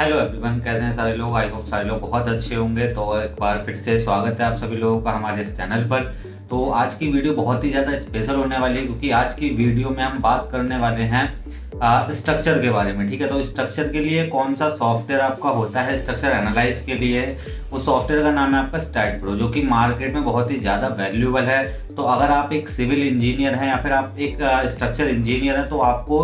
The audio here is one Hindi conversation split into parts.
हेलो एवरीवन, कैसे हैं सारे लोग। आई होप सारे लोग बहुत अच्छे होंगे। तो एक बार फिर से स्वागत है आप सभी लोगों का हमारे इस चैनल पर। तो आज की वीडियो बहुत ही ज़्यादा स्पेशल होने वाली है, क्योंकि आज की वीडियो में हम बात करने वाले हैं स्ट्रक्चर के बारे में। ठीक है, तो स्ट्रक्चर के लिए कौन सा सॉफ्टवेयर आपका होता है स्ट्रक्चर एनालाइज के लिए, उस सॉफ्टवेयर का नाम है आपका स्टैट प्रो, जो कि मार्केट में बहुत ही ज़्यादा वैल्यूएबल है। तो अगर आप एक सिविल इंजीनियर हैं या फिर आप एक स्ट्रक्चर इंजीनियर हैं, तो आपको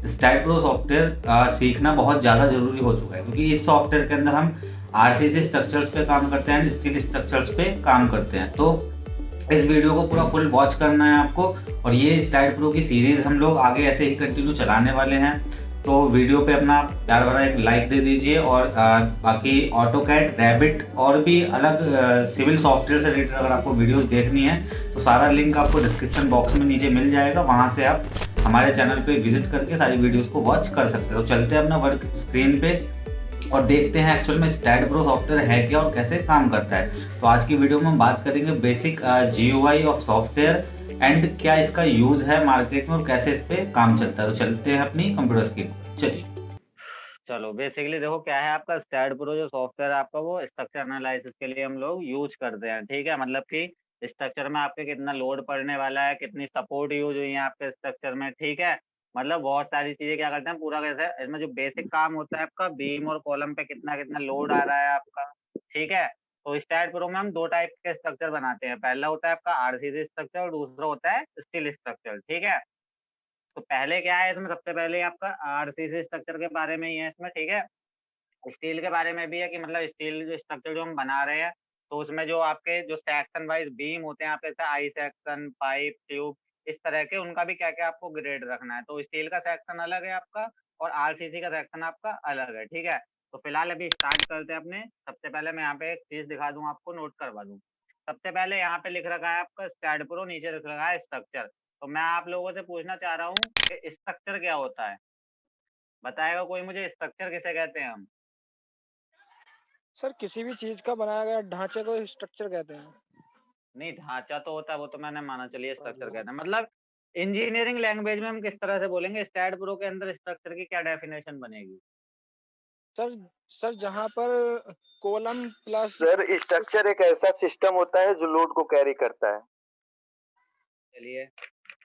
स्टैट प्रो सॉफ्टवेयर सीखना बहुत ज़्यादा ज़रूरी हो चुका है, क्योंकि इस सॉफ्टवेयर के अंदर हम आरसीसी स्ट्रक्चर्स पे काम करते हैं, स्टील स्ट्रक्चर्स पे काम करते हैं। तो इस वीडियो को पूरा फुल वॉच करना है आपको। और ये स्टैट प्रो की सीरीज हम लोग आगे ऐसे ही कंटिन्यू चलाने वाले हैं। तो वीडियो पे अपना प्यार भरा एक लाइक दे दीजिए। और बाकी ऑटोकैड, रैबिट और भी अलग सिविल सॉफ्टवेयर से रिलेटेड अगर आपको वीडियोस देखनी है, तो सारा लिंक आपको डिस्क्रिप्शन बॉक्स में नीचे मिल जाएगा। वहाँ से आप हमारे चैनल पे विजिट करके सारी वीडियोस को वॉच कर सकते हो। तो चलते हैं अपना वर्क स्क्रीन पे और देखते हैं एक्चुअल में स्टैट प्रो सॉफ्टवेयर है क्या और कैसे काम करता है। तो आज की वीडियो में हम बात करेंगे basic GUI of software and क्या इसका यूज है मार्केट में और कैसे इस पे काम चलता है। तो चलते हैं अपनी कंप्यूटर स्क्रीन पर, चलिए। चलो बेसिकली देखो क्या है आपका स्टैट प्रो जो सॉफ्टवेयर है आपका वो स्ट्रक्चर एनालिसिस के लिए हम लोग यूज करते हैं। ठीक है, मतलब कि स्ट्रक्चर में आपके कितना लोड पड़ने वाला है, कितनी सपोर्ट यूज हुई है आपके स्ट्रक्चर में। ठीक है, मतलब बहुत सारी चीजें क्या करते हैं पूरा कैसे इसमें जो बेसिक काम होता है आपका बीम और कॉलम पे कितना कितना लोड आ रहा है आपका। ठीक है, तो स्टैट प्रो में हम दो टाइप के स्ट्रक्चर बनाते हैं। पहला होता है आपका आरसीसी स्ट्रक्चर और दूसरा होता है स्टील स्ट्रक्चर। ठीक है, तो पहले क्या है इसमें, सबसे पहले आपका आरसीसी स्ट्रक्चर के बारे में ही है इसमें। ठीक है, स्टील के बारे में भी है कि मतलब स्टील स्ट्रक्चर जो हम बना रहे हैं, तो उसमें जो आपके जो सेक्शन वाइज बीम होते हैं आपके, जैसे आई सेक्शन, पाइप, ट्यूब, इस तरह के उनका भी क्या क्या आपको ग्रेड रखना है। तो स्टील का सेक्शन अलग है आपका और आरसीसी का सेक्शन आपका अलग है। ठीक है, तो फिलहाल अभी स्टार्ट करते हैं अपने। सबसे पहले मैं यहाँ पे एक चीज दिखा दूं, आपको नोट करवा दूं। सबसे पहले यहाँ पे लिख रखा है आपका स्टैट प्रो, नीचे लिख रखा है स्ट्रक्चर। तो मैं आप लोगों से पूछना चाह रहा हूँ कि स्ट्रक्चर क्या होता है। बताएगा कोई मुझे स्ट्रक्चर किसे कहते हैं हम? सर किसी भी चीज का बनाया गया ढांचे को स्ट्रक्चर कहते हैं। नहीं, ढांचा तो होता है, वो तो मैंने माना। चलिए स्ट्रक्चर कहते हैं, मतलब इंजीनियरिंग लैंग्वेज में हम किस तरह से बोलेंगे स्टैट प्रो के अंदर स्ट्रक्चर की क्या डेफिनेशन बनेगी? सर सर जहाँ पर कॉलम प्लस सर स्ट्रक्चर एक ऐसा सिस्टम होता है जो लोड को कैरी करता है। चलिए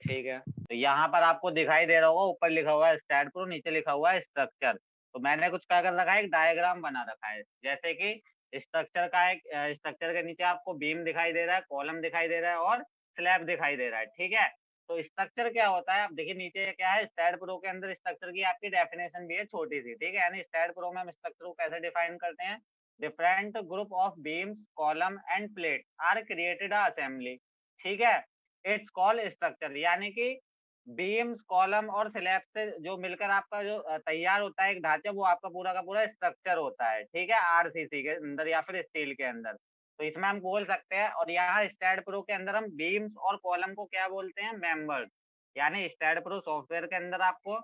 ठीक है, तो यहाँ पर आपको दिखाई दे रहा होगा ऊपर लिखा हुआ है स्टैट प्रो, नीचे लिखा हुआ है स्ट्रक्चर। तो मैंने कुछ क्या कर रखा है, एक डायग्राम बना रखा है। जैसे कि स्ट्रक्चर का एक स्ट्रक्चर के नीचे आपको बीम दिखाई दे रहा है, कॉलम दिखाई दे रहा है और स्लैब दिखाई दे रहा है। ठीक है, तो स्ट्रक्चर क्या होता है, आप देखिए नीचे क्या है, स्टैट प्रो के अंदर स्ट्रक्चर की आपकी डेफिनेशन भी है छोटी सी। ठीक है, यानी स्टैट प्रो में हम स्ट्रक्चर को कैसे डिफाइन करते हैं, different group of beams, column and plate are created assembly. ठीक है, इट्स कॉल्ड स्ट्रक्चर, यानी कि बीम्स, कॉलम और स्लैब से जो मिलकर आपका जो तैयार होता है एक ढांचा, वो आपका पूरा का पूरा स्ट्रक्चर होता है। ठीक है, आरसीसी के अंदर या फिर स्टील के अंदर। तो इसमें हम बोल सकते हैं, और यहाँ स्टैट प्रो के अंदर हम बीम्स और कॉलम को क्या बोलते हैं, मेंबर्स। यानी स्टैट प्रो सॉफ्टवेयर के अंदर आपको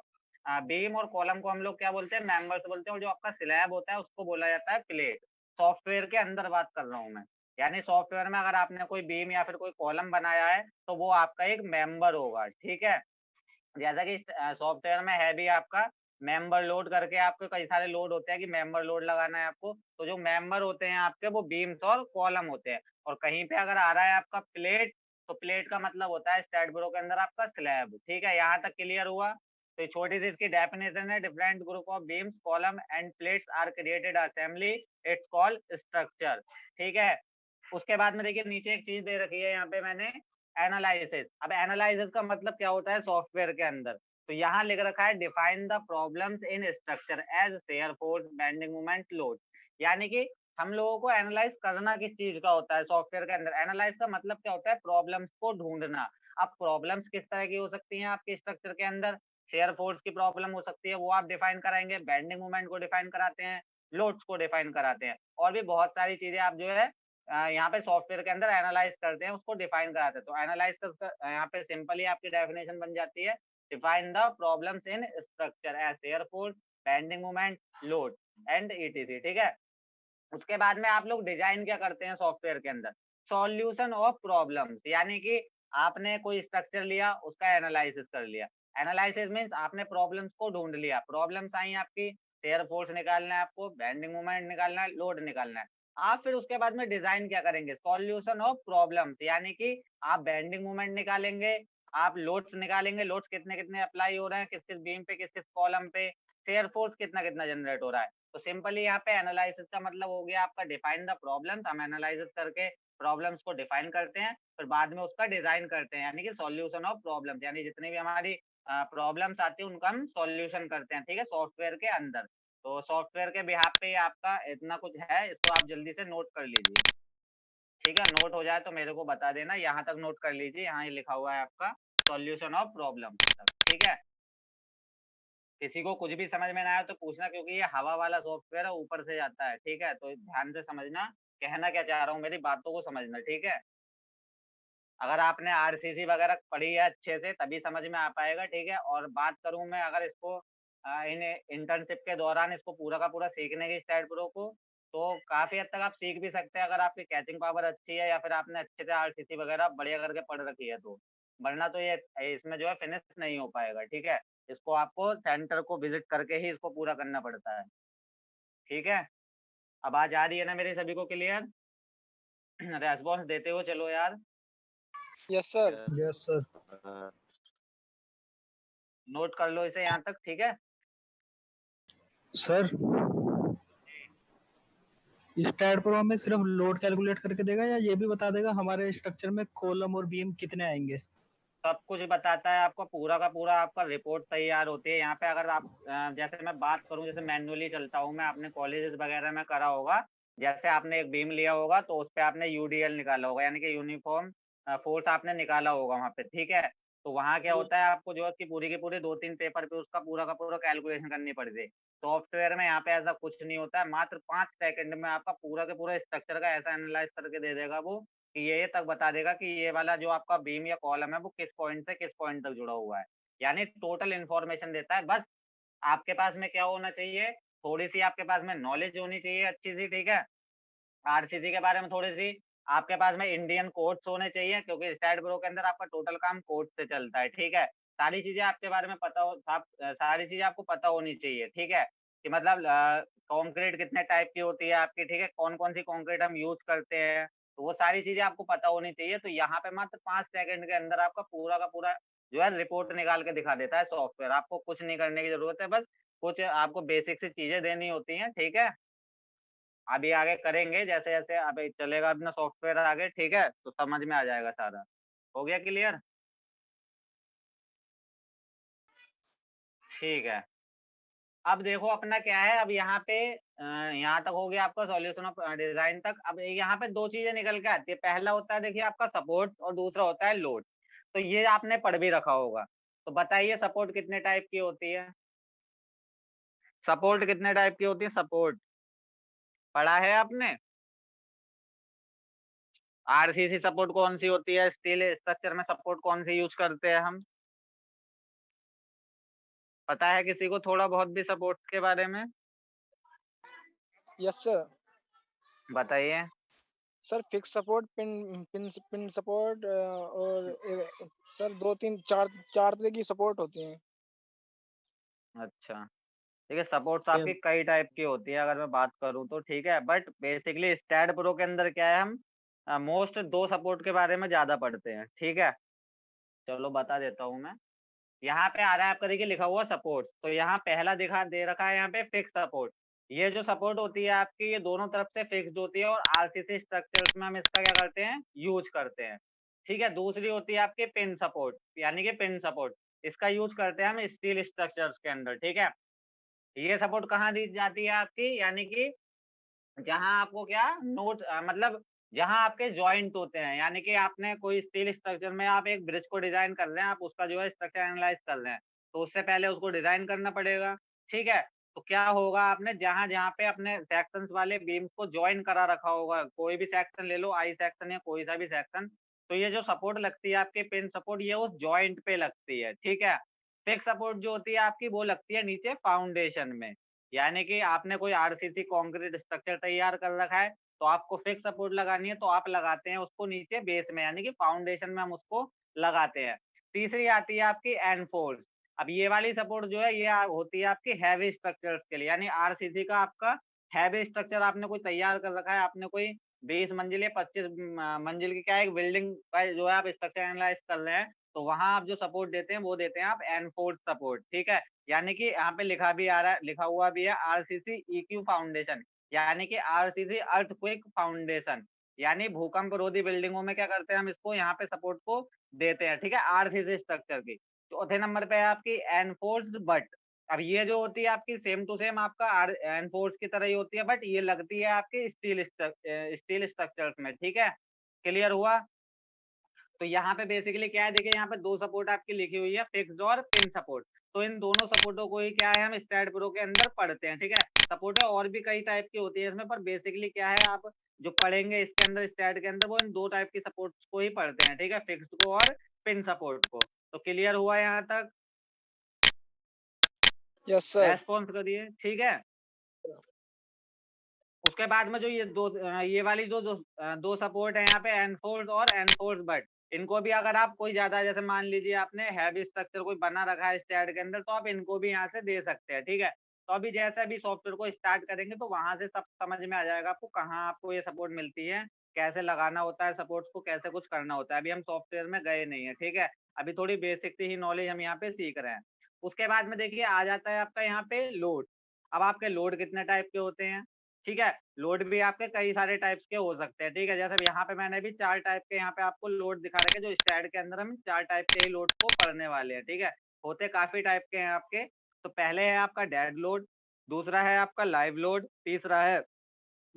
बीम और कॉलम को हम लोग क्या बोलते हैं, मेंबर्स बोलते हैं। और जो आपका स्लैब होता है उसको बोला जाता है प्लेट। सॉफ्टवेयर के अंदर बात कर रहा हूँ मैं। यानी सॉफ्टवेयर में अगर आपने कोई बीम या फिर कोई कॉलम बनाया है, तो वो आपका एक मेंबर होगा। ठीक है, जैसा कि सॉफ्टवेयर में है भी आपका मेंबर लोड करके, आपके कई सारे लोड होते हैं कि मेंबर लोड लगाना है आपको। तो जो मेंबर होते हैं आपके वो बीम्स और कॉलम होते हैं। और कहीं पे अगर आ रहा है आपका प्लेट, तो प्लेट का मतलब होता है स्टैट प्रो के अंदर आपका स्लैब। ठीक है, यहाँ तक क्लियर हुआ? तो ये छोटी सी इसकी डेफिनेशन है, different group of beams, column and plates are created assembly, it's called structure. ठीक है, उसके बाद में देखिए नीचे एक चीज दे रखी है यहाँ पे मैंने, एनालिसिस। अब एनालिसिस का मतलब क्या होता है सॉफ्टवेयर के अंदर, तो यहाँ लिख रखा है define the problems in structure as shear force, bending moment, load. यानी कि हम लोगों को एनालाइज करना किस चीज का होता है सॉफ्टवेयर के अंदर। एनालाइज का मतलब क्या होता है, प्रॉब्लम्स को ढूंढना। अब प्रॉब्लम्स किस तरह की हो सकती हैं आपके स्ट्रक्चर के अंदर, शेयर फोर्स की प्रॉब्लम हो सकती है, वो आप डिफाइन कराएंगे, बेंडिंग मोमेंट को डिफाइन कराते हैं, लोड्स को डिफाइन कराते हैं, और भी बहुत सारी चीजें आप जो है यहाँ पे सॉफ्टवेयर के अंदर एनालाइज करते हैं, उसको डिफाइन कराते हैं। तो एनालाइज का यहाँ पे सिंपली आपकी डेफिनेशन बन जाती है, define the problems in structure as shear force, bending moment, load and ETC. ठीक है, उसके बाद में आप लोग डिजाइन क्या करते हैं सॉफ्टवेयर के अंदर, सॉल्यूशन ऑफ प्रॉब्लम्स। यानी कि आपने कोई स्ट्रक्चर लिया, उसका एनालिसिस कर लिया। एनालिसिस मीन्स आपने प्रॉब्लम्स को ढूंढ लिया, प्रॉब्लम्स आई आपकी, शेयर फोर्स निकालना है आपको, बेंडिंग मोमेंट निकालना है, लोड निकालना है। आप फिर उसके बाद में डिजाइन क्या करेंगे, सॉल्यूशन ऑफ प्रॉब्लम्स, यानी कि आप बेंडिंग मोमेंट निकालेंगे, आप लोड्स निकालेंगे, लोड्स कितने कितने अप्लाई हो रहे हैं, किस किस बीम पे, किस किस कॉलम पे, शेयर फोर्स कितना कितना जनरेट हो रहा है। तो सिंपली यहाँ पे एनालिसिस का मतलब हो गया आपका डिफाइन द प्रॉब्लम्स, हम एनालिसिस करके प्रॉब्लम्स को डिफाइन करते हैं, फिर बाद में उसका डिजाइन करते हैं, यानी कि सॉल्यूशन ऑफ प्रॉब्लम्स, यानी जितनी भी हमारी प्रॉब्लम्स आती है उनका हम सॉल्यूशन करते हैं, ठीक है, सॉफ्टवेयर के अंदर। तो सॉफ्टवेयर के बिहाफ पे आपका इतना कुछ है, इसको आप जल्दी से नोट कर लीजिए, ठीक है। नोट हो जाए तो मेरे को बता देना, यहाँ तक नोट कर लीजिए, यहाँ ये लिखा हुआ है आपका सॉल्यूशन ऑफ प्रॉब्लम, ठीक है। किसी को कुछ भी समझ में ना आए तो पूछना, क्योंकि ये हवा वाला सॉफ्टवेयर है, ऊपर से जाता है, ठीक है, तो ध्यान से समझना, कहना क्या चाह रहा हूँ, मेरी बातों को समझना, ठीक है। अगर आपने आरसीसी वगैरह पढ़ी है अच्छे से तभी समझ में आ पाएगा, ठीक है। और बात करूं मैं, अगर इसको इन इंटर्नशिप के दौरान इसको पूरा का पूरा सीखने की स्टाइल प्रो को, तो काफी हद तक आप सीख भी सकते हैं, अगर आपकी कैचिंग पावर अच्छी है या फिर आपने अच्छे से आरसीसी वगैरह बढ़िया करके पढ़ रखी है तो। वरना तो ये इसमें जो है फिनिश नहीं हो पाएगा, ठीक है। इसको आपको सेंटर को विजिट करके ही इसको पूरा करना पड़ता है, ठीक है। अब आज आ रही है ना मेरे सभी को क्लियर? रेस्पॉन्स देते हो चलो यार, yes sir. Yes sir. Note कर लो इसे यहाँ तक, ठीक है। सर स्टैट प्रो में सिर्फ लोड कैलकुलेट करके देगा या ये भी बता देगा हमारे स्ट्रक्चर में कॉलम और बीम कितने आएंगे? सब कुछ बताता है आपको, पूरा का पूरा आपका रिपोर्ट तैयार होती है यहाँ पे। अगर आप जैसे मैं बात करूँ, जैसे मैन्युअली चलता हूँ मैं, आपने कॉलेजेस वगैरह में करा होगा, जैसे आपने एक बीम लिया होगा तो उस पे आपने यूडीएल निकाला होगा, यानी कि यूनिफॉर्म फोर्स आपने निकाला होगा वहाँ पे, ठीक है। तो वहाँ क्या होता है, आपको जो है की पूरी 2-3 पेपर पे उसका पूरा का पूरा कैलकुलेशन करनी पड़ती है। सॉफ्टवेयर में यहाँ पे ऐसा कुछ नहीं होता है, मात्र 5 सेकंड में आपका पूरा के पूरा स्ट्रक्चर का ऐसा एनालाइज करके दे देगा वो, कि ये तक बता देगा कि ये वाला जो आपका बीम या कॉलम है वो किस पॉइंट से किस पॉइंट तक जुड़ा हुआ है, यानी टोटल इन्फॉर्मेशन देता है। बस आपके पास में क्या होना चाहिए, थोड़ी सी आपके पास में नॉलेज होनी चाहिए अच्छी सी, ठीक है। आरसीसी के बारे में थोड़ी सी आपके पास में इंडियन कोड्स होने चाहिए, क्योंकि स्टैट ब्रो के अंदर आपका टोटल काम कोड से चलता है, ठीक है। सारी चीजें आपके बारे में पता हो, सारी चीजें आपको पता होनी चाहिए, ठीक है, कि मतलब कंक्रीट कितने टाइप की होती है आपकी, ठीक है, कौन कौन सी कंक्रीट हम यूज करते हैं, तो वो सारी चीजें आपको पता होनी चाहिए। तो यहाँ पे मात्र 5 सेकंड के अंदर आपका पूरा का पूरा जो है रिपोर्ट निकाल के दिखा देता है सॉफ्टवेयर, आपको कुछ नहीं करने की जरूरत है, बस कुछ आपको बेसिक सी चीजें देनी होती हैं, ठीक है। अभी आगे करेंगे जैसे जैसे अभी चलेगा अपना सॉफ्टवेयर आगे, ठीक है, तो समझ में आ जाएगा सारा। हो गया क्लियर? ठीक है। अब देखो अपना क्या है, अब यहाँ पे यहाँ तक हो गया आपका सॉल्यूशन ऑफ डिजाइन तक। अब यहाँ पे दो चीजें निकल के आती है, पहला होता है देखिए आपका सपोर्ट और दूसरा होता है लोड। तो ये आपने पढ़ भी रखा होगा, तो बताइए सपोर्ट कितने टाइप की होती है, सपोर्ट कितने टाइप की होती है, सपोर्ट पढ़ा है आपने? आरसीसी सपोर्ट कौन सी होती है, स्टील स्ट्रक्चर में सपोर्ट कौन सी यूज करते हैं हम, पता है किसी को थोड़ा बहुत भी सपोर्ट के बारे में? Yes sir. बताइए। Sir fix support, pin pin pin support, और सर 2-3-4 तरह की सपोर्ट होती हैं। अच्छा, ठीक है, सपोर्ट्स आपकी कई टाइप की होती है अगर मैं बात करूं तो, ठीक है, बट बेसिकली स्टैट प्रो के अंदर क्या है, हम मोस्ट दो सपोर्ट के बारे में ज्यादा पढ़ते हैं, ठीक है। चलो बता देता हूं मैं, यहाँ पे आ रहा है आपका देखिए लिखा हुआ सपोर्ट, तो यहाँ पहला दिखा दे रखा है यहाँ पे फिक्स सपोर्ट। ये जो सपोर्ट होती है आपकी, ये दोनों तरफ से फिक्स्ड होती है और आरसीसी स्ट्रक्चर्स में हम इसका क्या करते हैं, यूज करते हैं, ठीक है। दूसरी होती है आपकी पिन सपोर्ट, यानी कि पिन सपोर्ट, इसका यूज करते हैं हम स्टील स्ट्रक्चर्स के अंदर, ठीक है। ये सपोर्ट कहाँ दी जाती है आपकी, यानी कि जहां आपको क्या नोट मतलब जहां आपके जॉइंट होते हैं, यानी कि आपने कोई स्टील स्ट्रक्चर में आप एक ब्रिज को डिजाइन कर रहे हैं, आप उसका जो है स्ट्रक्चर एनालाइज कर रहे हैं, तो उससे पहले उसको डिजाइन करना पड़ेगा, ठीक है। तो क्या होगा, आपने जहां जहां पे अपने सेक्शंस वाले बीम्स को ज्वाइन करा रखा होगा, कोई भी सेक्शन ले लो, आई सेक्शन या कोई सा भी सेक्शन, तो ये जो सपोर्ट लगती है आपके पिन सपोर्ट, ये उस जॉइंट पे लगती है, ठीक है। फिक्स सपोर्ट जो होती है आपकी, वो लगती है नीचे फाउंडेशन में, यानी कि आपने कोई आरसीसी कंक्रीट स्ट्रक्चर तैयार कर रखा है, तो आपको फिक्स सपोर्ट लगानी है, तो आप लगाते हैं उसको नीचे बेस में, यानी कि फाउंडेशन में हम उसको लगाते हैं। तीसरी आती है आपकी एनफोर्स, अब ये वाली सपोर्ट जो है ये होती है आपकी हैवी स्ट्रक्चर्स के लिए, यानी आरसीसी का आपका हैवी स्ट्रक्चर आपने कोई तैयार कर रखा है, आपने कोई 20 मंजिल या 25 मंजिल की क्या एक बिल्डिंग का जो है आप स्ट्रक्चर एनालाइज कर रहे हैं, तो वहां आप जो सपोर्ट देते हैं वो देते हैं आप एनफोर्स सपोर्ट, ठीक है। यानी कि यहाँ पे लिखा भी आ रहा है, लिखा हुआ भी है आरसीसी ईक्यू फाउंडेशन, यानी कि आरसीसी अर्थक्वेक फाउंडेशन, यानी भूकंप रोधी बिल्डिंगों में क्या करते हैं हम इसको यहाँ पे सपोर्ट को देते हैं, ठीक है, आरसीसी स्ट्रक्चर की। चौथे नंबर पे है आपकी एनफोर्स्ड बट। अब ये जो होती है आपकी सेम टू सेम आपका एनफोर्स की तरह ही होती है, बट ये लगती है आपके स्टील स्ट्रक्चर्स में, ठीक है। क्लियर हुआ? तो यहाँ पे बेसिकली क्या है, देखिए यहाँ पे दो सपोर्ट आपकी लिखी हुई है, फिक्स्ड और पिन सपोर्ट। तो इन दोनों सपोर्टों को ही क्या है हम स्टैड प्रो के अंदर पढ़ते हैं, ठीक है। सपोर्ट और भी कई टाइप की होती है इसमें, पर बेसिकली क्या है आप जो पढ़ेंगे इसके अंदर स्टैड के अंदर वो इन दो टाइप की सपोर्ट को ही पढ़ते हैं, ठीक है, फिक्स्ड को और पिन सपोर्ट को। तो क्लियर हुआ यहाँ तक? Yes sir. रेस्पॉन्स करिए, ठीक है। उसके बाद में जो ये ये वाली दो सपोर्ट है यहाँ पे एनफोर्स और एनफोर्स बट, इनको भी अगर आप कोई ज्यादा जैसे मान लीजिए आपने हैवी स्ट्रक्चर कोई बना रखा है स्टैड के अंदर, तो आप इनको भी यहाँ से दे सकते हैं, ठीक है। तो अभी जैसे अभी सॉफ्टवेयर को स्टार्ट करेंगे तो वहां से सब समझ में आ जाएगा आपको कहाँ आपको ये सपोर्ट मिलती है, कैसे लगाना होता है सपोर्ट्स को, कैसे कुछ करना होता है। अभी हम सॉफ्टवेयर में गए नहीं है, ठीक है, अभी थोड़ी बेसिक सी ही नॉलेज हम यहाँ पे सीख रहे हैं। उसके बाद में देखिए आ जाता है आपका यहाँ पे लोड। अब आपके लोड कितने टाइप के होते हैं, ठीक है। लोड भी आपके कई सारे टाइप्स के हो सकते हैं, ठीक है। जैसे यहाँ पे मैंने भी 4 टाइप के यहाँ पे आपको लोड दिखा रखे, जो स्टैड के अंदर हम 4 टाइप के ही लोड को पढ़ने वाले हैं, ठीक है। होते काफी टाइप के हैं आपके। तो पहले है आपका डेड लोड, दूसरा है आपका लाइव लोड, तीसरा है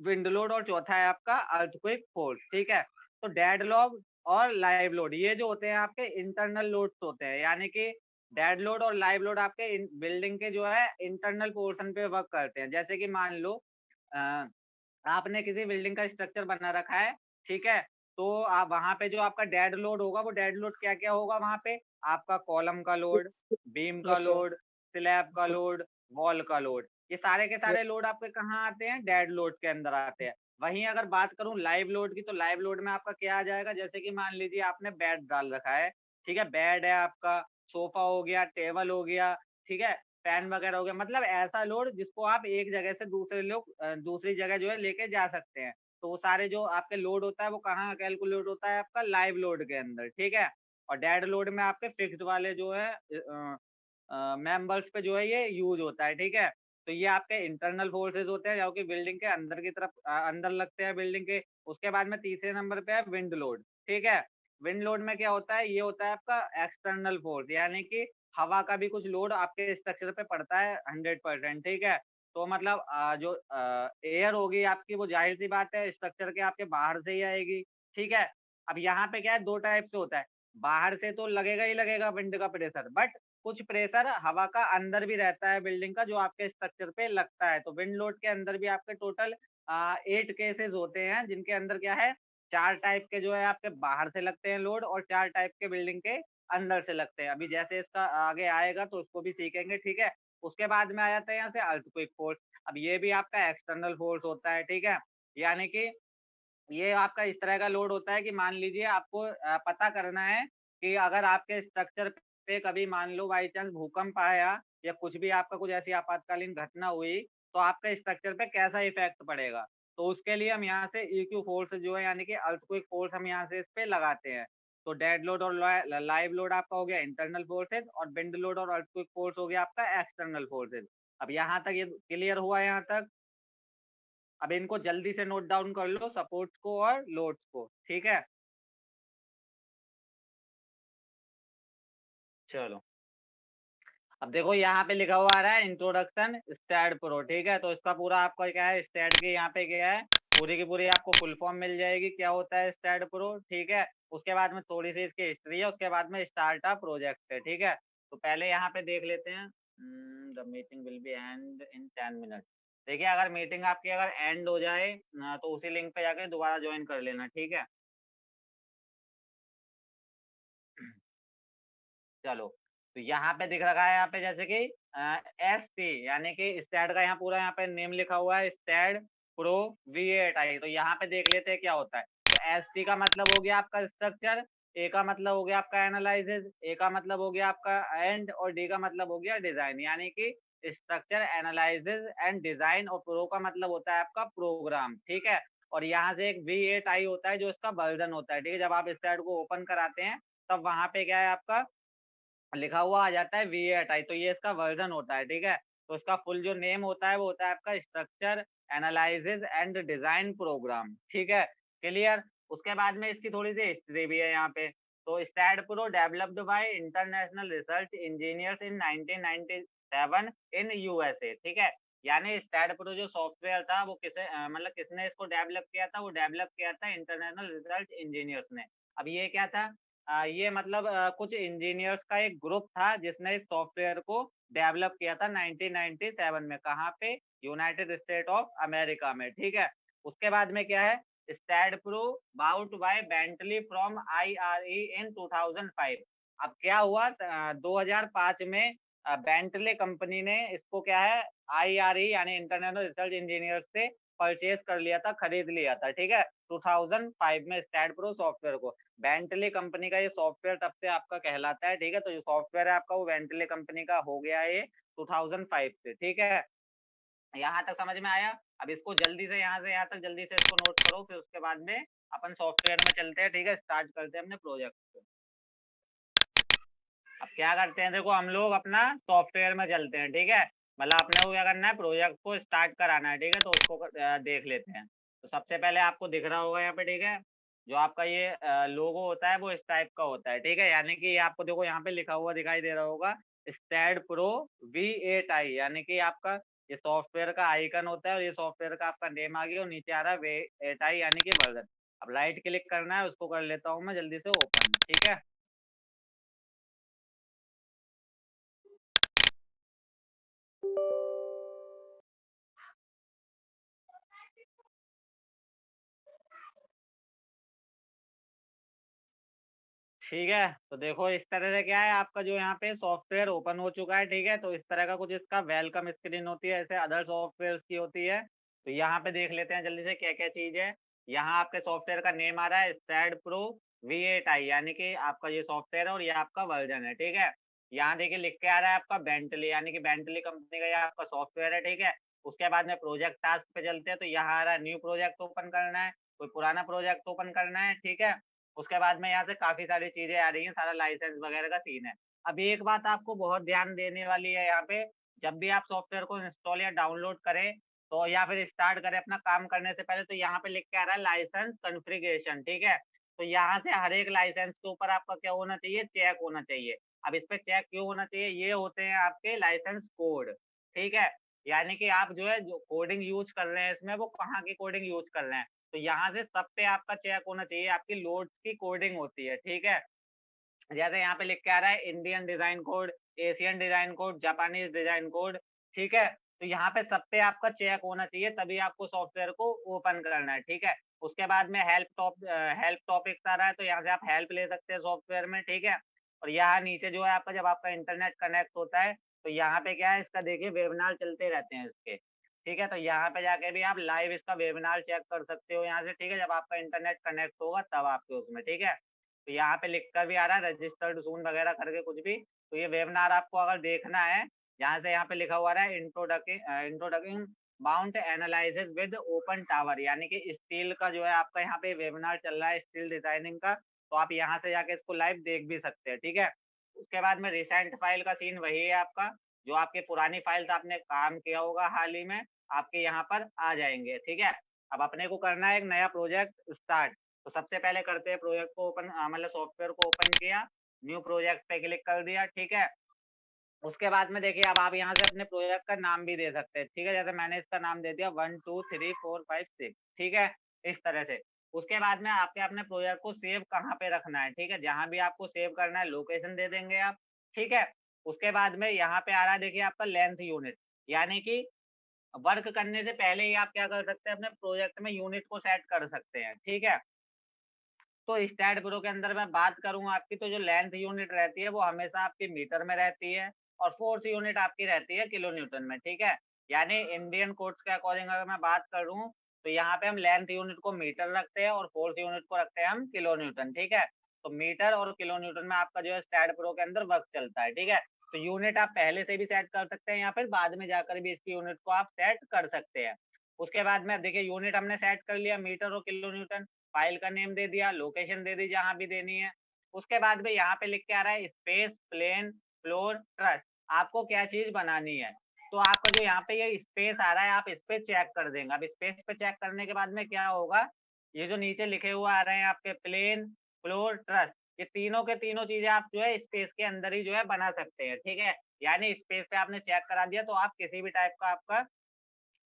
विंड लोड और चौथा है आपका अर्थक्वेक फोर्स, ठीक है। तो डेड लोड और लाइव लोड ये जो होते हैं आपके इंटरनल लोड्स होते हैं, यानी कि डेड लोड और लाइव लोड आपके बिल्डिंग के जो है इंटरनल पोर्शन पे वर्क करते हैं। जैसे कि मान लो अ, आपने किसी बिल्डिंग का स्ट्रक्चर बना रखा है, ठीक है। तो आप वहां पे जो आपका डेड लोड होगा वो डेड लोड क्या क्या होगा वहां पे, आपका कॉलम का लोड, बीम का यस सर। लोड, स्लैब का लोड, वॉल का लोड, ये सारे के सारे लोड आपके कहाँ आते हैं, डेड लोड के अंदर आते हैं। वहीं अगर बात करूं लाइव लोड की, तो लाइव लोड में आपका क्या आ जाएगा, जैसे कि मान लीजिए आपने बेड डाल रखा है, ठीक है, बेड है आपका, सोफा हो गया, टेबल हो गया, ठीक है, फैन वगैरह हो गया, मतलब ऐसा लोड जिसको आप एक जगह से दूसरी जगह जो है लेके जा सकते हैं। तो वो सारे जो आपके लोड होता है वो कहाँ कैलकुलेट होता है, आपका लाइव लोड के अंदर, ठीक है। और डेड लोड में आपके फिक्स्ड वाले जो है मेंबर्स पे जो है ये यूज होता है, ठीक है। तो ये आपके इंटरनल फोर्सेज होते हैं जो कि बिल्डिंग के अंदर की तरफ अंदर लगते हैं बिल्डिंग के। उसके बाद में तीसरे नंबर पे है विंड लोड, ठीक है। विंड लोड में क्या होता है, ये होता है आपका एक्सटर्नल फोर्स, यानी कि हवा का भी कुछ लोड आपके स्ट्रक्चर पे पड़ता है 100%, ठीक है। तो मतलब जो एयर होगी आपकी वो जाहिर सी बात है स्ट्रक्चर के आपके बाहर से ही आएगी, ठीक है। अब यहाँ पे क्या है, दो टाइप से होता है, बाहर से तो लगेगा ही लगेगा विंड का प्रेशर, बट कुछ प्रेशर हवा का अंदर भी रहता है बिल्डिंग का जो आपके स्ट्रक्चर पे लगता है। तो विंड लोड के अंदर भी आपके टोटल 8 केसेस होते हैं, जिनके अंदर क्या है, 4 टाइप के जो है आपके बाहर से लगते हैं लोड और 4 टाइप के बिल्डिंग के अंदर से लगते हैं। अभी जैसे इसका आगे आएगा तो उसको भी सीखेंगे, ठीक है। उसके बाद में आ जाता है यहाँ से अर्थक्वेक फोर्स। अब ये भी आपका एक्सटर्नल फोर्स होता है, ठीक है। यानी कि ये आपका इस तरह का लोड होता है कि मान लीजिए आपको पता करना है कि अगर आपके स्ट्रक्चर पे कभी मान लो बाई चांस भूकंप आया या कुछ भी आपका कुछ ऐसी आपातकालीन घटना हुई, तो आपके स्ट्रक्चर पे कैसा इफेक्ट पड़ेगा। तो उसके लिए हम यहाँ से ईक्यू फोर्स जो है यानी कि अर्थक्वेक फोर्स हम यहाँ से इस पे लगाते हैं। तो डेड लोड और लाइव लोड आपका हो गया इंटरनल फोर्सेज और विंड लोड और अर्थक्वेक फोर्स हो गया आपका एक्सटर्नल फोर्सेज। अब यहाँ तक ये क्लियर हुआ यहाँ तक? अब इनको जल्दी से नोट डाउन कर लो, सपोर्ट्स को और लोड्स को, ठीक है। चलो अब देखो यहाँ पे लिखा हुआ आ रहा है इंट्रोडक्शन स्टैड प्रो, ठीक है। तो इसका पूरा आपका क्या है, स्टैड के यहाँ पे क्या है, पूरी की पूरी आपको फुल फॉर्म मिल जाएगी क्या होता है स्टैड प्रो, ठीक है। उसके बाद में थोड़ी सी इसकी हिस्ट्री है, उसके बाद में स्टार्टअप प्रोजेक्ट है, ठीक है। तो पहले यहाँ पे देख लेते हैं, the meeting will be and in 10 minute. देखिए अगर मीटिंग आपकी अगर एंड हो जाए तो उसी लिंक पे जाके दोबारा ज्वाइन कर लेना, ठीक है। चलो तो यहाँ पे दिख रखा है यहाँ पे जैसे कि एस टी यानी कि स्टैड का यहाँ पूरा यहाँ पे नेम लिखा हुआ है स्टैड प्रो V8i। तो यहाँ पे देख लेते हैं क्या होता है। तो एस टी का मतलब हो गया आपका स्ट्रक्चर, ए का मतलब हो गया आपका एनालिसिस, ए का मतलब हो गया आपका एंड, और डी का मतलब हो गया डिजाइन। यानी कि स्ट्रक्चर, एनालिसिस एंड डिजाइन, और प्रो का मतलब होता है आपका प्रोग्राम, ठीक है। और यहाँ से एक V8I होता है जो इसका वर्जन होता है, ठीक है। जब आप स्लाइड को ओपन कराते हैं तब वहां पे क्या है आपका लिखा हुआ आ जाता है V8I, तो ये इसका वर्जन होता है, ठीक है। तो इसका फुल जो नेम होता है वो होता है आपका structure analysis and design program, ठीक है। क्लियर। उसके बाद में इसकी थोड़ी सी हिस्ट्री भी है यहाँ पे। तो STAAD Pro developed by international research engineers in 1997 in USA, ठीक है। यानी स्टैड प्रो जो सॉफ्टवेयर था वो मतलब किसने इसको डेवलप किया था, वो डेवलप किया था इंटरनेशनल रिसर्च इंजीनियर्स ने। अब ये क्या था, ये मतलब कुछ इंजीनियर्स का एक ग्रुप था जिसने इस सॉफ्टवेयर को डेवलप किया था 1997 में। कहाँ पे? यूनाइटेड स्टेट ऑफ अमेरिका में, ठीक है। उसके बाद में क्या है, STAAD Pro bought by Bentley from IRE in 2005। अब क्या हुआ, 2005 में बेंटले कंपनी ने इसको क्या है, IRE यानी इंटरनेशनल रिसर्च इंजीनियर से परचेज कर लिया था, खरीद लिया था, ठीक है, 2005 में स्टैड प्रो सॉफ्टवेयर को। बेंटले कंपनी का ये सॉफ्टवेयर तब से आपका कहलाता है, ठीक है। तो जो सॉफ्टवेयर है आपका वो बेंटले कंपनी का हो गया है ये 2005 से, ठीक है। यहाँ तक समझ में आया? अब इसको जल्दी से यहाँ से यहाँ तक जल्दी से इसको नोट करो, फिर उसके बाद में अपन सॉफ्टवेयर में चलते हैं, ठीक है। स्टार्ट करते हैं अपने प्रोजेक्ट को। अब क्या करते हैं, देखो हम लोग अपना सॉफ्टवेयर में चलते हैं, ठीक है। मतलब अपने को क्या करना है, प्रोजेक्ट को स्टार्ट कराना है, ठीक है। तो उसको देख लेते हैं। तो सबसे पहले आपको दिख रहा होगा यहाँ पे, ठीक है, जो आपका ये लोगो होता है वो इस टाइप का होता है, ठीक है। यानी कि आपको देखो यहाँ पे लिखा हुआ दिखाई दे रहा होगा स्टैड प्रो V8I, यानी कि आपका ये सॉफ्टवेयर का आइकन होता है, और ये सॉफ्टवेयर का आपका नेम आ गया, और नीचे आ रहा है V8I यानी कि वर्जन। अब राइट क्लिक करना है, उसको कर लेता हूँ मैं जल्दी से ओपन, ठीक है। ठीक है, तो देखो इस तरह से क्या है, आपका जो यहाँ पे सॉफ्टवेयर ओपन हो चुका है, ठीक है। तो इस तरह का कुछ इसका वेलकम स्क्रीन होती है, ऐसे अदर सॉफ्टवेयर की होती है। तो यहाँ पे देख लेते हैं जल्दी से क्या क्या चीज है। यहाँ आपके सॉफ्टवेयर का नेम आ रहा है स्टैड प्रो V8I, यानी कि आपका ये सॉफ्टवेयर है और ये आपका वर्जन है, ठीक है। यहाँ देखिए लिख के आ रहा है आपका बेंटली, यानी कि बेंटली कंपनी का ये आपका सॉफ्टवेयर है, ठीक है। उसके बाद में प्रोजेक्ट टास्क पे चलते हैं, तो यहाँ आ रहा है न्यू प्रोजेक्ट ओपन करना है, कोई पुराना प्रोजेक्ट ओपन करना है, ठीक है। उसके बाद में यहाँ से काफ़ी सारी चीज़ें आ रही हैं, सारा लाइसेंस वगैरह का सीन है। अब एक बात आपको बहुत ध्यान देने वाली है यहाँ पे, जब भी आप सॉफ्टवेयर को इंस्टॉल या डाउनलोड करें, तो या फिर स्टार्ट करें अपना काम करने से पहले, तो यहाँ पे लिख के आ रहा है लाइसेंस कॉन्फ़िगरेशन, ठीक है? तो यहाँ से हर एक लाइसेंस के ऊपर आपका क्या होना चाहिए, चेक होना चाहिए। अब इस पे चेक क्यों होना चाहिए, ये होते हैं आपके लाइसेंस कोड, ठीक है? यानी कि आप जो है जो कोडिंग यूज़ कर रहे हैं इसमें, वो कहाँ की कोडिंग यूज़ कर रहे हैं। तो यहाँ से सब पे आपका चेक होना चाहिए, आपकी लोड्स की कोडिंग होती है, ठीक है। जैसे यहाँ पे लिख के आ रहा है Indian design code, Asian design code, Japanese design code, ठीक है। तो यहाँ पे सब पे आपका चेक होना चाहिए, तभी आपको सॉफ्टवेयर को ओपन करना है, ठीक है। उसके बाद में हेल्प टॉपिक्स आ रहा है, तो यहाँ से आप हेल्प ले सकते हैं सॉफ्टवेयर में, ठीक है। और यहाँ नीचे जो है आपका, जब आपका इंटरनेट कनेक्ट होता है, तो यहाँ पे क्या है, इसका देखिए वेबिनार चलते रहते हैं इसके, ठीक है। तो यहाँ पे जाके भी आप लाइव इसका वेबिनार चेक कर सकते हो यहाँ से, ठीक है, जब आपका इंटरनेट कनेक्ट होगा तब आपके उसमें, ठीक है। तो यहाँ पे लिख कर भी आ रहा है रजिस्टर्ड सून वगैरह करके कुछ भी। तो ये वेबिनार आपको अगर देखना है, यहाँ से यहाँ पे लिखा हुआ है introducing mount analysis with open tower, यानी कि स्टील का जो है आपका यहाँ पे वेबिनार चल रहा है स्टील डिजाइनिंग का। तो आप यहाँ से जाके इसको लाइव देख भी सकते हैं, ठीक है। उसके बाद में रिसेंट फाइल का सीन वही है आपका, जो आपकी पुरानी फाइल्स आपने काम किया होगा हाल ही में, आपके यहाँ पर आ जाएंगे, ठीक है। अब अपने को करना है एक नया प्रोजेक्ट स्टार्ट। तो सबसे पहले करते हैं प्रोजेक्ट को ओपन, मतलब सॉफ्टवेयर को ओपन किया, न्यू प्रोजेक्ट पे क्लिक कर दिया, ठीक है। उसके बाद में देखिए अब आप यहाँ से अपने प्रोजेक्ट का नाम भी दे सकते हैं, ठीक है। जैसे मैंने इसका नाम दे दिया 1 2 3 4 5 6, ठीक है, इस तरह से। उसके बाद में आपके अपने प्रोजेक्ट को सेव कहाँ पे रखना है, ठीक है, जहाँ भी आपको सेव करना है लोकेशन दे देंगे आप, ठीक है। उसके बाद में यहाँ पे आ रहा है देखिए आपका लेंथ यूनिट, यानी कि वर्क करने से पहले ही आप क्या कर सकते हैं, अपने प्रोजेक्ट में यूनिट को सेट कर सकते हैं, ठीक है। तो स्टैड प्रो के अंदर मैं बात करूँ आपकी, तो जो लेंथ यूनिट रहती है वो हमेशा आपकी मीटर में रहती है, और फोर्स यूनिट आपकी रहती है किलो न्यूटन में, ठीक है। यानी इंडियन कोड्स के अकॉर्डिंग अगर मैं बात करूँ, तो यहाँ पे हम लेंथ यूनिट को मीटर रखते हैं और फोर्स यूनिट को रखते हैं हम किलो न्यूटन, ठीक है। तो मीटर और किलो न्यूटन में आपका जो है स्टैड प्रो के अंदर वर्क चलता है, ठीक है। तो यूनिट आप पहले से भी सेट कर सकते हैं या फिर बाद में जाकर भी इसकी यूनिट को आप सेट कर सकते हैं। उसके बाद में देखिए यूनिट हमने सेट कर लिया मीटर और किलो न्यूटन, फाइल का नेम दे दिया, लोकेशन दे दी जहाँ भी देनी है। उसके बाद में यहाँ पे लिख के आ रहा है स्पेस, प्लेन, फ्लोर, ट्रस, आपको क्या चीज बनानी है। तो आपका जो यहाँ पे ये स्पेस आ रहा है आप इस पे चेक कर देंगे। अब स्पेस पे चेक करने के बाद में क्या होगा, ये जो नीचे लिखे हुए आ रहे हैं आपके प्लेन, फ्लोर, ट्रस, ये तीनों के तीनों चीजें आप जो है स्पेस के अंदर ही जो है बना सकते हैं, ठीक है। यानी स्पेस पे आपने चेक करा दिया तो आप किसी भी टाइप का आपका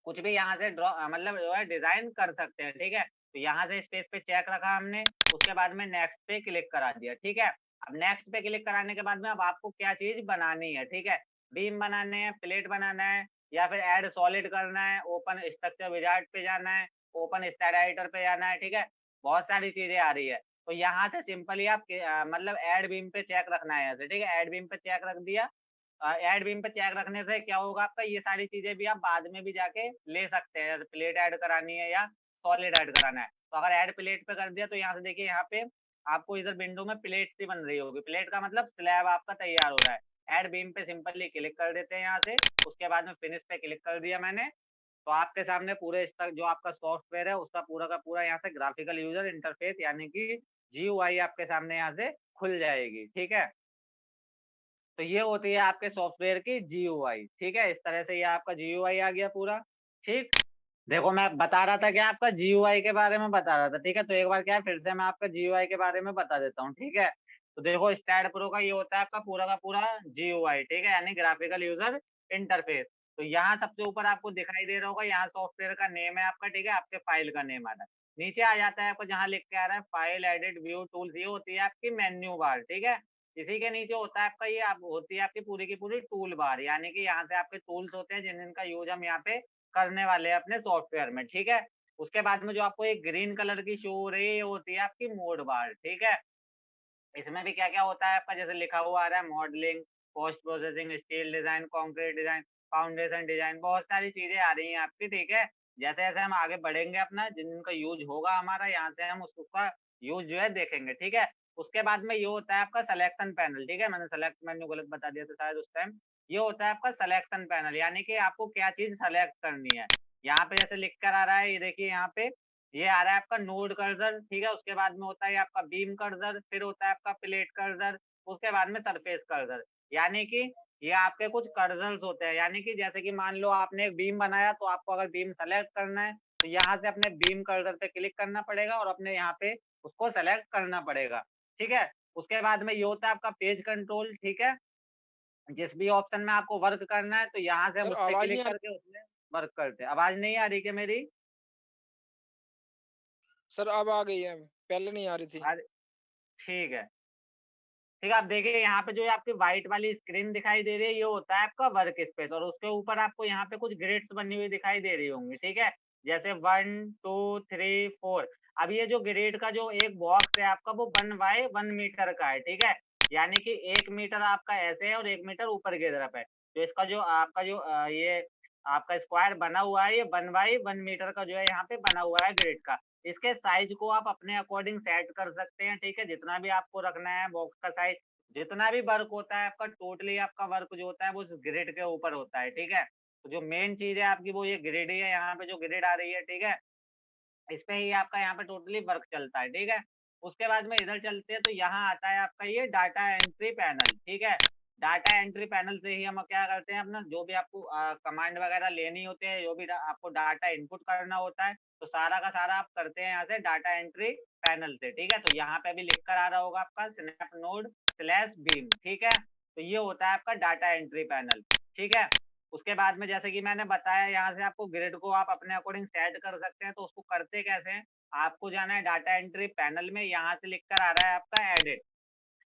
कुछ भी यहाँ से ड्रॉ मतलब जो है डिजाइन कर सकते हैं, ठीक है। तो यहाँ से स्पेस पे चेक रखा हमने, उसके बाद में नेक्स्ट पे क्लिक करा दिया, ठीक है। अब नेक्स्ट पे क्लिक कराने के बाद में अब आपको क्या चीज बनानी है, ठीक है। बीम बनाने हैं, प्लेट बनाना है, या फिर ऐड सॉलिड करना है, ओपन स्ट्रक्चर विजार्ड पे जाना है, ओपन स्टैड एडिटर पे जाना है, ठीक है। बहुत सारी चीजें आ रही है। तो यहाँ से सिंपली आप मतलब ऐड बीम पे चेक रखना है ऐसे, ठीक है। ऐड बीम पे चेक रख दिया। ऐड बीम पे चेक रखने से क्या होगा आपका, ये सारी चीजें भी आप बाद में भी जाके ले सकते हैं, प्लेट ऐड करानी है या सॉलिड ऐड कराना है। तो अगर ऐड प्लेट पे कर दिया तो यहाँ से देखिए यहाँ पे आपको इधर विंडो में प्लेट सी बन रही होगी, प्लेट का मतलब स्लैब आपका तैयार हो रहा है। ऐड बीम पे सिंपली क्लिक कर देते हैं यहाँ से, उसके बाद में फिनिश पे क्लिक कर दिया मैंने। तो आपके सामने पूरे इसका जो आपका सॉफ्टवेयर है उसका पूरा का पूरा यहाँ से ग्राफिकल यूजर इंटरफेस यानी कि GUI आपके सामने यहाँ से खुल जाएगी, ठीक है। तो ये होती है आपके सॉफ्टवेयर की GUI, ठीक है। इस तरह से ये आपका GUI आ गया पूरा, ठीक। देखो मैं बता रहा था कि आपका GUI के बारे में बता रहा था, ठीक है। तो एक बार क्या है फिर से मैं आपका GUI के बारे में बता देता हूँ, ठीक है। तो देखो स्टैड प्रो का ये होता है आपका पूरा का पूरा GUI, ठीक है, यानी ग्राफिकल यूजर इंटरफेस। तो यहाँ सबसे ऊपर आपको दिखाई दे रहा होगा, यहाँ सॉफ्टवेयर का नेम है आपका, ठीक है, आपके फाइल का नेम आ रहा है। नीचे आ जाता है आपको जहाँ लिख के आ रहा है फाइल, एडिट, व्यू, टूल्स, ये होती है आपकी मेन्यू बार, ठीक है। इसी के नीचे होता है आपका ये आप होती है आपकी पूरी की पूरी टूल बार, यानी कि यहाँ से आपके टूल्स होते हैं जिनका यूज हम यहाँ पे करने वाले हैं अपने सॉफ्टवेयर में, ठीक है। उसके बाद में जो आपको एक ग्रीन कलर की शो हो रही है ये होती है आपकी मोड बार, ठीक है। इसमें भी क्या क्या होता है आपका, जैसे लिखा हुआ आ रहा है modelling, post processing, steel design, concrete design, foundation design, बहुत सारी चीजें आ रही हैं आपकी, ठीक है। जैसे जैसे हम आगे बढ़ेंगे अपना जिनका यूज होगा हमारा यहाँ से हम उसका यूज जो है देखेंगे, ठीक है। उसके बाद में ये होता है आपका सिलेक्शन पैनल, ठीक है। मैंने सेलेक्ट मेन्यू गलत बता दिया था शायद उस टाइम। ये होता है आपका सिलेक्शन पैनल, यानी कि आपको क्या चीज सेलेक्ट करनी है। यहाँ पे जैसे लिख कर आ रहा है ये देखिए यहाँ पे ये आ रहा है आपका नोड कर्सर, ठीक है। उसके बाद में होता है आपका बीम कर्सर, फिर होता है आपका प्लेट कर्सर, उसके बाद में सरफेस कर्सर। यानी कि ये आपके कुछ कर्सर्स होते हैं, यानी कि जैसे कि मान लो आपने एक बीम बनाया तो आपको अगर बीम सेलेक्ट करना है तो यहाँ से अपने बीम कर्सर पे क्लिक करना पड़ेगा और अपने यहाँ पे उसको सेलेक्ट करना पड़ेगा, ठीक है। उसके बाद में ये होता है आपका पेज कंट्रोल, ठीक है। जिस भी ऑप्शन में आपको वर्क करना है तो यहाँ से हम सर उस पे आवाज नहीं क्लिक आ रही। करके उसमें वर्क करते हैं। आवाज नहीं आ रही क्या मेरी? सर अब आ गई है, पहले नहीं आ रही थी। अरे ठीक है, ठीक है। आप देखिए यहाँ पे जो है आपकी व्हाइट वाली स्क्रीन दिखाई दे रही है ये होता है आपका वर्क स्पेस, और उसके ऊपर आपको यहाँ पे कुछ ग्रिड्स बनी हुई दिखाई दे रही होंगी, ठीक है। जैसे 1 2 3 4। अब ये जो ग्रिड का जो एक बॉक्स है आपका वो 1 बाय 1 मीटर का है, ठीक है। यानी कि 1 मीटर आपका ऐसे है और 1 मीटर ऊपर की तरफ है। तो इसका जो आपका जो ये आपका स्क्वायर बना हुआ है ये 1 बाय 1 मीटर का जो है यहाँ पे बना हुआ है ग्रिड का। इसके साइज को आप अपने अकॉर्डिंग सेट कर सकते हैं, ठीक है। जितना भी आपको रखना है बॉक्स का साइज, जितना भी वर्क होता है आपका टोटली आपका वर्क जो होता है वो उस ग्रिड के ऊपर होता है, ठीक है। तो जो मेन चीज है आपकी वो ये ग्रिड ही है, यहाँ पे जो ग्रिड आ रही है, ठीक है। इस पे ही आपका यहाँ पे टोटली वर्क चलता है, ठीक है। उसके बाद में इधर चलते हैं तो यहाँ आता है आपका ये डाटा एंट्री पैनल, ठीक है। डाटा एंट्री पैनल से ही हम क्या करते हैं अपना जो भी आपको कमांड वगैरह लेनी होती है, जो भी आपको डाटा इनपुट करना होता है तो सारा का सारा आप करते हैं यहाँ से डाटा एंट्री पैनल से, ठीक है। तो यहाँ पे भी लिख कर आ रहा होगा आपका स्नैप नोड स्लैश बीम, ठीक है। तो ये होता है आपका डाटा एंट्री पैनल, ठीक है। उसके बाद में जैसे कि मैंने बताया यहाँ से आपको ग्रिड को आप अपने अकॉर्डिंग सेट कर सकते हैं। तो उसको करते कैसे हैं, आपको जाना है डाटा एंट्री पैनल में, यहाँ से लिख कर आ रहा है आपका एडिट,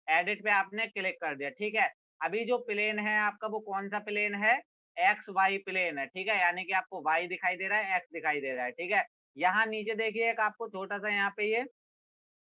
एडिट पे आपने क्लिक कर दिया, ठीक है। अभी जो प्लेन है आपका वो कौन सा प्लेन है, एक्स वाई प्लेन है, ठीक है। यानी कि आपको वाई दिखाई दे रहा है, एक्स दिखाई दे रहा है, ठीक है। यहाँ नीचे देखिए एक आपको छोटा सा यहाँ पे ये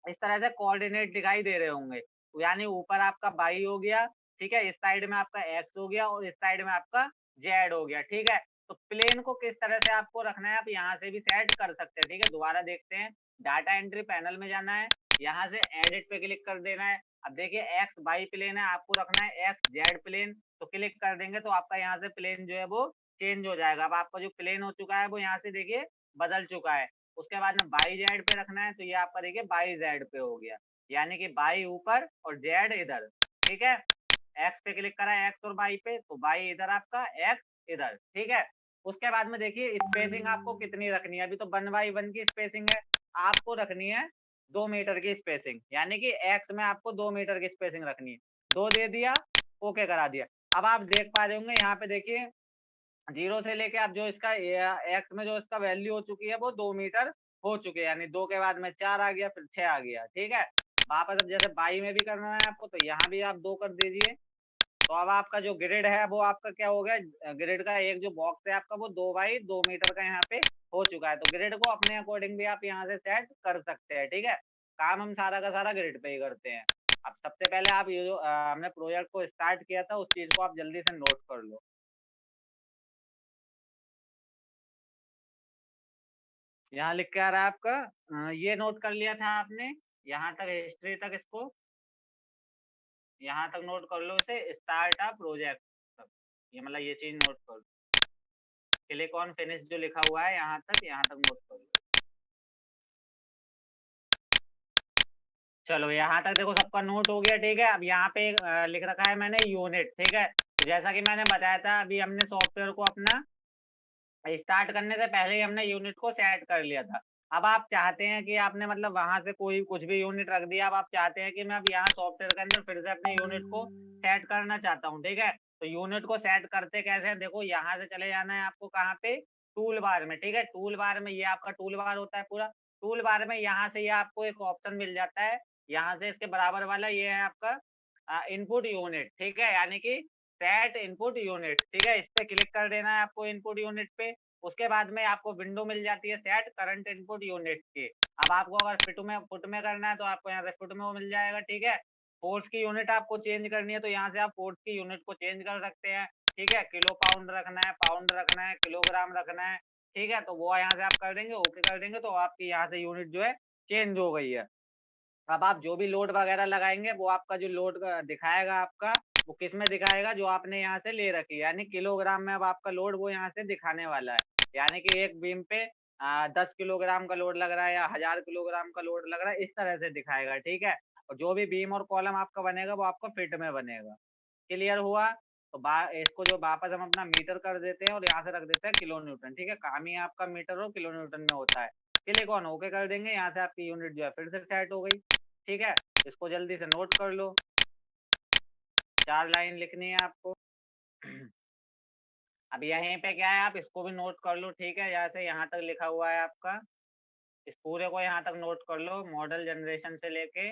इस तरह से कोऑर्डिनेट दिखाई दे रहे होंगे, यानी ऊपर आपका बाई हो गया, ठीक है। इस साइड में आपका एक्स हो गया और इस साइड में आपका जेड हो गया, ठीक है। तो प्लेन को किस तरह से आपको रखना है आप यहाँ से भी सेट कर सकते हैं, ठीक है। दोबारा देखते हैं, डाटा एंट्री पैनल में जाना है, यहाँ से एडिट पे क्लिक कर देना है। अब देखिए एक्स वाई प्लेन है, आपको रखना है एक्स जेड प्लेन, तो क्लिक कर देंगे तो आपका यहाँ से प्लेन जो है वो चेंज हो जाएगा। अब आपका जो प्लेन हो चुका है वो यहाँ से देखिए बदल चुका है। उसके बाद में बाई जेड पे रखना है, तो ये आपका देखिए बाई जेड पे हो गया, यानी कि बाई ऊपर और जेड इधर, ठीक है। एक्स पे क्लिक करा है एक्स और बाई पे, तो बाई इधर आपका एक्स इधर, ठीक है। उसके बाद में देखिए स्पेसिंग आपको कितनी रखनी है, अभी तो 1/1 की स्पेसिंग है, आपको रखनी है 2 मीटर की स्पेसिंग, यानी कि एक्स में आपको 2 मीटर की स्पेसिंग रखनी है। 2 दे दिया, ओके करा दिया। अब आप देख पा रहे होंगे यहाँ पे देखिए 0 से लेके अब जो इसका एक्स में जो इसका वैल्यू हो चुकी है वो 2 मीटर हो चुके हैं, यानी 2 के बाद में 4 आ गया, फिर 6 आ गया, ठीक है। वापस अब जैसे बाई में भी करना है आपको, तो यहाँ भी आप 2 कर दीजिए। तो अब आपका जो ग्रिड है वो आपका क्या हो गया, ग्रिड का एक जो बॉक्स है आपका वो 2x2 मीटर का यहाँ पे हो चुका है। तो ग्रिड को अपने अकॉर्डिंग भी आप यहाँ से सेट कर सकते हैं, ठीक है। काम हम सारा का सारा ग्रिड पे ही करते हैं। अब सबसे पहले आप ये जो हमने प्रोजेक्ट को स्टार्ट किया था उस चीज को आप जल्दी से नोट कर लो। यहाँ लिख के आ रहा है आपका, ये नोट कर लिया था आपने, यहाँ तक हिस्ट्री तक, इसको यहाँ तक नोट कर लो, इसे स्टार्ट अ प्रोजेक्ट तक, ये मतलब ये चीज नोट कर लो। क्लिक ऑन फिनिश जो लिखा हुआ है यहाँ तक नोट कर लो। चलो यहाँ तक देखो सबका नोट हो गया, ठीक है। अब यहाँ पे लिख रखा है मैंने यूनिट, ठीक है। तो जैसा कि मैंने बताया था अभी हमने सॉफ्टवेयर को अपना स्टार्ट करने से पहले ही हमने यूनिट को सेट कर लिया था। अब आप चाहते हैं कि आपने मतलब वहां से कोई कुछ भी यूनिट रख दिया, अब आप चाहते हैं कि मैं अब यहाँ सॉफ्टवेयर के अंदर फिर से अपने यूनिट को सेट करना चाहता हूँ, ठीक है। तो यूनिट को सेट करते कैसे हैं, देखो यहाँ से चले जाना है आपको कहाँ पे, टूल बार में, ठीक है। टूल बार में ये आपका टूल बार होता है पूरा, टूल बार में यहाँ से ये आपको एक ऑप्शन मिल जाता है, यहाँ से इसके बराबर वाला ये है आपका इनपुट यूनिट, ठीक है, यानी कि सेट इनपुट यूनिट, ठीक है। इस पे क्लिक कर देना है आपको इनपुट यूनिट पे। उसके बाद में आपको विंडो मिल जाती है सेट करंट इनपुट यूनिट की। अब आपको अगर फुट में करना है तो आपको यहाँ से फुट में वो मिल जाएगा, ठीक है। फोर्स की यूनिट आपको चेंज करनी है तो यहाँ से आप फोर्स की यूनिट को चेंज कर सकते हैं, ठीक है। किलो पाउंड रखना है, किलोग्राम रखना है, ठीक है। तो वो यहाँ से आप कर देंगे, ओके कर देंगे, तो आपकी यहाँ से यूनिट जो है चेंज हो गई है। अब आप जो भी लोड वगैरह लगाएंगे वो आपका जो लोड दिखाएगा आपका, वो किस में दिखाएगा, जो आपने यहाँ से ले रखी है, यानी किलोग्राम में अब आपका लोड वो यहाँ से दिखाने वाला है, यानी कि एक बीम पे 10 किलोग्राम का लोड लग रहा है या 1000 किलोग्राम का लोड लग रहा है, इस तरह से दिखाएगा, ठीक है। और जो भी बीम और कॉलम आपका बनेगा वो आपका फिट में बनेगा। क्लियर हुआ? तो इसको जो वापस हम अपना मीटर कर देते हैं और यहाँ से रख देते हैं किलो न्यूटन, ठीक है। काम ही आपका मीटर और किलो न्यूटन में होता है। क्लिक ऑन ओके कर देंगे, यहाँ से आपकी यूनिट जो है फिर से सेट हो गई, ठीक है। इसको जल्दी से नोट कर लो, 4 लाइन लिखनी है आपको। अब यहीं पे क्या है, आप इसको भी नोट कर लो, ठीक है। जैसे यहाँ तक लिखा हुआ है आपका, इस पूरे को यहाँ तक नोट कर लो, मॉडल जनरेशन से लेके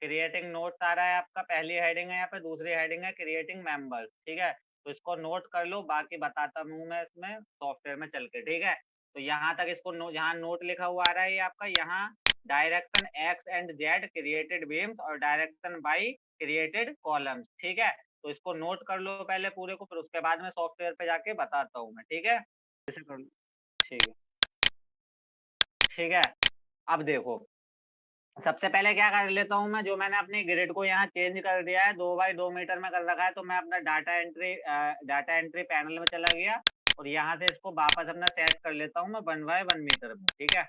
क्रिएटिंग नोट्स आ रहा है आपका, पहली हेडिंग है यहाँ पे, दूसरी हेडिंग है क्रिएटिंग मेंबर्स, ठीक है। तो इसको नोट कर लो, बाकी बताता हूँ मैं इसमें सॉफ्टवेयर में चल के, ठीक है। तो यहाँ तक इसको जहाँ नोट लिखा हुआ आ रहा है ये आपका, यहाँ direction x and Z created beams और डायरेक्शन वाई क्रिएटेड कॉलम्स, ठीक है। तो इसको नोट कर लो पहले पूरे को, फिर उसके बाद में सॉफ्टवेयर पे जाके बताता हूँ मैं, ठीक है। इसे कर लो, ठीक है, ठीक है। अब देखो सबसे पहले क्या कर लेता हूँ मैं, जो मैंने अपनी ग्रिड को यहाँ चेंज कर दिया है, 2x2 मीटर में कर रखा है, तो मैं अपना डाटा एंट्री पैनल में चला गया और यहाँ से इसको वापस अपना सेट कर लेता हूँ मैं 1x1 मीटर में, ठीक है।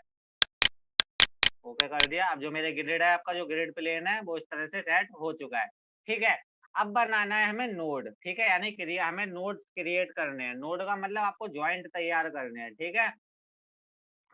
ओके कर दिया। अब जो मेरे ग्रिड है, आपका जो ग्रिड प्लेन है वो इस तरह से सेट हो चुका है, ठीक है। अब बनाना है हमें नोड, ठीक है, यानी हमें नोड्स क्रिएट करने हैं। नोड का मतलब आपको ज्वाइंट तैयार करने हैं, ठीक है।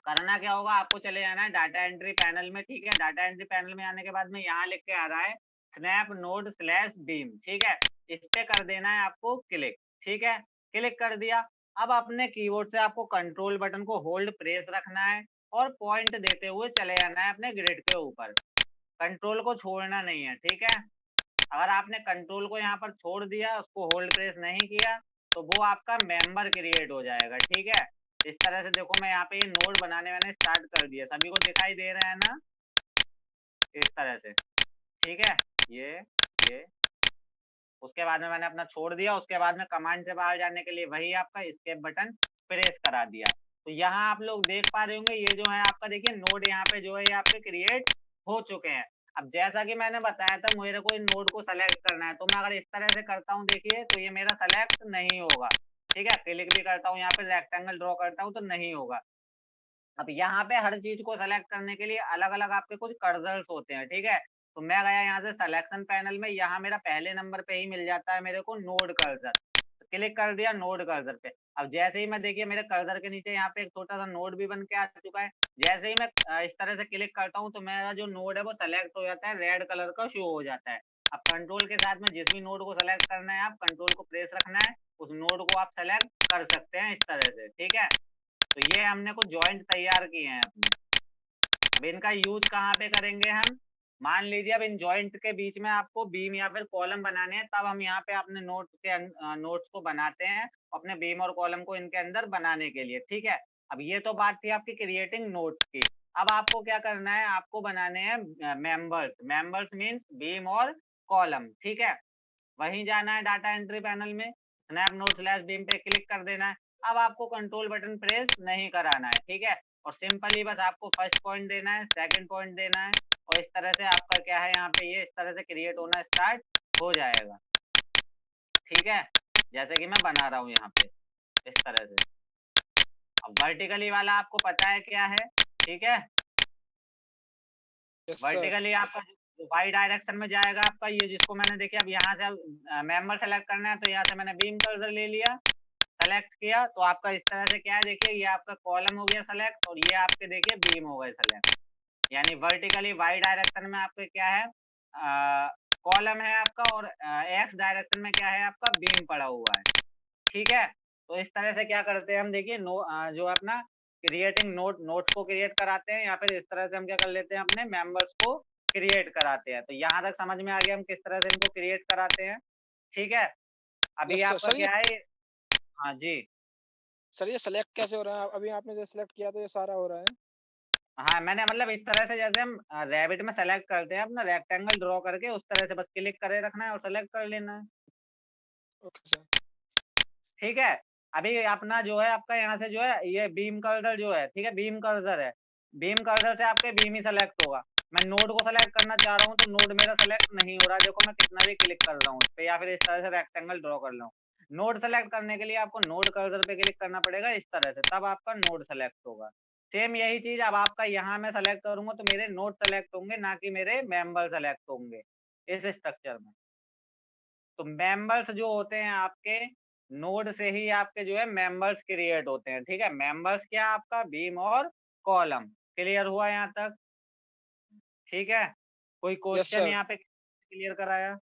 करना क्या होगा, आपको चले जाना है डाटा एंट्री पैनल में, ठीक है। डाटा एंट्री पैनल में आने के बाद में यहाँ लिख के आ रहा है स्नैप नोड स्लैश बीम, ठीक है। इस पे कर देना है आपको क्लिक, ठीक है। क्लिक कर दिया। अब अपने कीबोर्ड से आपको कंट्रोल बटन को होल्ड प्रेस रखना है और पॉइंट देते हुए चले जाना है अपने ग्रिड के ऊपर, कंट्रोल को छोड़ना नहीं है, ठीक है। अगर आपने कंट्रोल को यहाँ पर छोड़ दिया, उसको होल्ड प्रेस नहीं किया, तो वो आपका मेंबर क्रिएट हो जाएगा, ठीक है। इस तरह से देखो मैं यहाँ पे ये नोड बनाने मैंने स्टार्ट कर दिया, सभी को दिखाई दे रहा है ना, इस तरह से, ठीक है। ये उसके बाद में मैंने अपना छोड़ दिया, उसके बाद में कमांड से बाहर जाने के लिए वही आपका एस्केप बटन प्रेस करा दिया। तो यहाँ आप लोग देख पा रहे होंगे, ये जो है आपका देखिए नोड यहाँ पे जो है ये आपके क्रिएट हो चुके हैं। अब जैसा कि मैंने बताया था मेरे को इन नोड को सेलेक्ट करना है, तो मैं अगर इस तरह से करता हूँ देखिए तो ये मेरा सेलेक्ट नहीं होगा। ठीक है, क्लिक भी करता हूँ यहाँ पे रेक्टेंगल ड्रॉ करता हूँ तो नहीं होगा। अब यहाँ पे हर चीज को सेलेक्ट करने के लिए अलग अलग आपके कुछ कर्सर्स होते हैं। ठीक है, तो मैं गया यहाँ से सिलेक्शन पैनल में, यहाँ मेरा पहले नंबर पे ही मिल जाता है मेरे को नोड कर्सर। क्लिक कर दिया नोड कर्सर पे। अब जैसे ही मैं देखिए मेरे कर्सर के नीचे यहाँ पे एक छोटा सा नोड भी बन के आ चुका है। जैसे ही मैं इस तरह से क्लिक करता हूँ तो मेरा जो नोड है वो सेलेक्ट हो जाता है, रेड कलर का शो हो जाता है। अब कंट्रोल के साथ में जिस भी नोड को सेलेक्ट करना है, आप कंट्रोल को प्रेस रखना है, उस नोड को आप सेलेक्ट कर सकते हैं इस तरह से। ठीक है, तो ये हमने कुछ जॉइंट तैयार किए हैं अपने। अब इनका यूज कहाँ पे करेंगे हम, मान लीजिए अब इन जॉइंट के बीच में आपको बीम या फिर कॉलम बनाने हैं, तब हम यहाँ पे अपने नोट्स को बनाते हैं, अपने बीम और कॉलम को इनके अंदर बनाने के लिए। ठीक है, अब ये तो बात थी आपकी क्रिएटिंग नोट्स की। अब आपको क्या करना है, आपको बनाने हैं मेंबर्स। मेंबर्स मीन्स बीम और कॉलम। ठीक है, वहीं जाना है डाटा एंट्री पैनल में, स्नैप नोड स्लैश बीम पे क्लिक कर देना है। अब आपको कंट्रोल बटन प्रेस नहीं कराना है। ठीक है, और सिंपली बस आपको फर्स्ट पॉइंट देना है, सेकंड पॉइंट देना है, और इस तरह से आपका क्या है यहाँ पे ये इस तरह से क्रिएट होना स्टार्ट हो जाएगा। ठीक है, जैसे कि मैं बना रहा हूँ यहाँ पे इस तरह से। अब वर्टिकली वाला आपको पता है क्या है। ठीक है, यस सर। वर्टिकली आपका वाई डायरेक्शन में जाएगा आपका ये, जिसको मैंने देखिए अब यहाँ से मेंबर सेलेक्ट करना है, तो यहाँ से मैंने बीम कर्सर ले लिया, सेलेक्ट किया, तो आपका इस तरह से क्या है देखिए, ये आपका कॉलम हो गया सेलेक्ट, और ये आपके देखिए बीम हो गए सेलेक्ट। यानी वर्टिकली वाई डायरेक्शन में आपके क्या है, कॉलम है आपका, और एक्स डायरेक्शन में क्या है आपका, बीम पड़ा हुआ है। ठीक है, तो इस तरह से क्या करते हैं हम देखिए जो अपना क्रिएटिंग नोट्स को क्रिएट कराते हैं, या फिर इस तरह से हम क्या कर लेते हैं अपने मेंबर्स को क्रिएट कराते हैं। तो यहाँ तक समझ में आ गया हम किस तरह से इनको क्रिएट कराते हैं। ठीक है, अभी यस सर। आपका सर ये क्या है हाँ जी। सर ये सेलेक्ट कैसे हो रहा है? अभी आपने जो सेलेक्ट किया तो ये सारा हो रहा है। हाँ, मैंने मतलब इस तरह से जैसे हम रैबिट में सेलेक्ट करते हैं अपना रेक्टेंगल ड्रॉ करके, उस तरह से बस क्लिक करे रखना है और सेलेक्ट कर लेना है। Okay sir. ठीक है, अभी अपना जो है आपका यहाँ से जो है ये बीम कर्सर जो है, ठीक है, बीम कर्सर है, बीम कर्सर से आपके बीम ही सेलेक्ट होगा। मैं नोड को सेलेक्ट करना चाह रहा हूँ तो नोड मेरा सेलेक्ट नहीं हो रहा, देखो मैं कितना भी क्लिक कर रहा हूँ उस पे, या फिर इस तरह से रेक्टेंगल ड्रॉ कर रहा हूँ। नोड सेलेक्ट करने के लिए आपको नोड कर्सर पे क्लिक करना पड़ेगा इस तरह से, तब आपका नोड सेलेक्ट होगा। सेम यही चीज अब आपका यहाँ मैं सेलेक्ट करूंगा तो मेरे नोड सेलेक्ट होंगे, ना कि मेरे मेंबर सेलेक्ट होंगे इस स्ट्रक्चर में। तो मेंबर्स जो होते हैं आपके नोड से ही आपके जो है मेंबर्स क्रिएट होते हैं। ठीक है, मेंबर्स क्या आपका बीम और कॉलम। क्लियर हुआ यहाँ तक? ठीक है, कोई यस क्वेश्चन सर। यहाँ पे क्लियर कराया?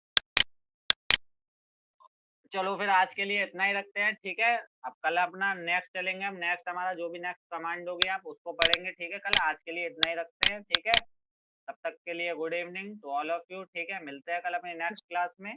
चलो फिर आज के लिए इतना ही रखते हैं। ठीक है, अब कल अपना नेक्स्ट चलेंगे हम, नेक्स्ट हमारा जो भी नेक्स्ट कमांड होगी आप उसको पढ़ेंगे। ठीक है, कल आज के लिए इतना ही रखते हैं। ठीक है, तब तक के लिए good evening to all of you. ठीक है, मिलते हैं कल अपनी नेक्स्ट क्लास में।